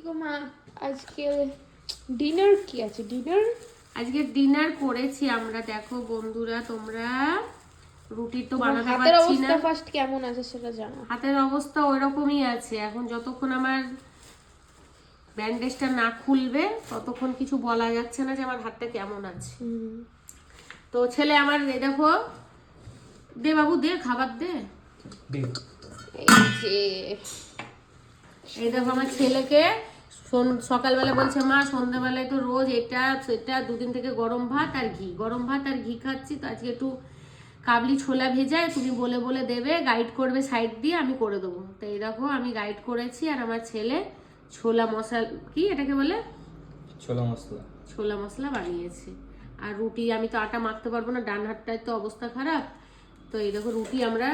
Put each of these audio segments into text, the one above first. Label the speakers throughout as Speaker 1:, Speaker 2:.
Speaker 1: গো মা, আজকে ডিনার কি আছে?
Speaker 2: আজকে ডিনার করেছি আমরা, দেখো বন্ধুরা তোমরা। রুটি তো বানাতে
Speaker 1: হাতের
Speaker 2: পারছি না।
Speaker 1: অবস্থা ফার্স্ট কেমন আছে সেটা জানো?
Speaker 2: হাতের অবস্থা ওইরকমই আছে এখন, যতক্ষণ আমার ব্যান্ডেজটা না খুলবে ততক্ষণ কিছু বলা যাচ্ছে না যে আমার হাতটা কেমন আছে। তো ছেলে আমার, এই দেখো, দে বাবু দে, খাবার দে। এই দেখো আমার ছেলেকে সকালবেলা বলছে মা সন্ধ্যাবেলায় তো রোজ এটা সেটা, দুদিন থেকে গরম ভাত আর ঘি খাচ্ছি, তো আজকে একটু কাবলি ছোলা ভেজায় তুমি বলে বলে দেবে, গাইড করবে সাইড দিয়ে, আমি করে দেবো। তো এই দেখো আমি গাইড করেছি, আর আমার ছেলে ছোলা মশলা, কি এটাকে বলে, ছোলা মশলা বানিয়েছে। আর রুটি, আমি তো আটা মাখতে পারবো না, ডান হাতটায় তো অবস্থা খারাপ। তো এই দেখো রুটি আমরা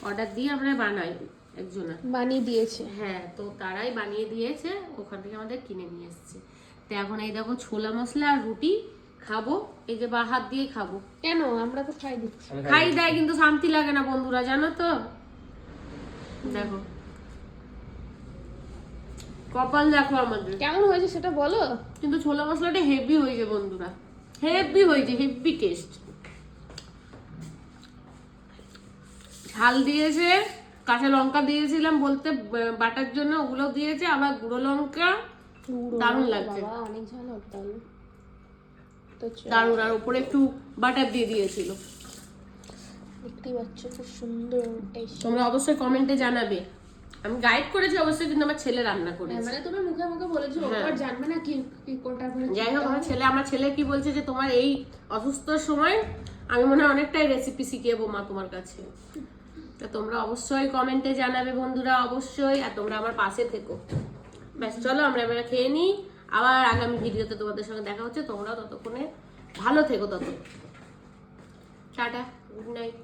Speaker 2: অর্ডার দিয়ে আমরা বানাই, একজনা
Speaker 1: বানিয়ে দিয়েছে।
Speaker 2: হ্যাঁ, তো তারাই বানিয়ে দিয়েছে, ওখান থেকে আমাদের কিনে নিয়ে এসছে। তো এখন এই দেখো ছোলা মশলা আর রুটি খাবো, এই যে বা হাত দিয়ে খাবো।
Speaker 1: কেন? আমরা তো খাই দিচ্ছি।
Speaker 2: খাই দেয় কিন্তু শান্তি লাগে না বন্ধুরা, জানো তো। দেখো কপাল দেখো আমাদের
Speaker 1: কেমন হয়েছে সেটা বলো।
Speaker 2: কিন্তু ছোলা মশলাটা হেভি হয়েছে বন্ধুরা, হেভি হয়েছে, হেভি টেস্ট। ঝাল দিয়েছে, কাঁচা লঙ্কা দিয়েছিলাম বলতে বাটার জন্য, ওগুলো দিয়েছে, আবার গুঁড়ো লঙ্কা, দারুণ লাগছে,
Speaker 1: অনেক ঝাল হতো
Speaker 2: দারুণ। আর উপরে একটু বাটার দিয়ে দিয়েছিল।
Speaker 1: দেখতেই পাচ্ছ খুব সুন্দর টেস্ট।
Speaker 2: তোমরা অবশ্যই কমেন্টে জানাবে। আমি গাইড করেছি অবশ্যই, কিন্তু আমার ছেলে রান্না করেছে।
Speaker 1: মানে তুমি মুখে মুখে বলেছো, ওর জানবে না কি কি কোনটা করে।
Speaker 2: যাই হোক, আমার ছেলে কি বলছে যে তোমার এই অসুস্থ সময় আমি মনে হয় অনেকটাই রেসিপি শিখিয়েবো মা তোমার কাছে। তা তোমরা অবশ্যই কমেন্টে জানাবে বন্ধুরা, অবশ্যই। আর তোমরা আমার পাশে থেকো। ব্যাস চলো আমরা এবার খেয়ে নিই, আবার আগামী ভিডিওতে তোমাদের সঙ্গে দেখা হচ্ছে। তোমরাও ততক্ষণে ভালো থেকো, টাটা, গুড নাইট।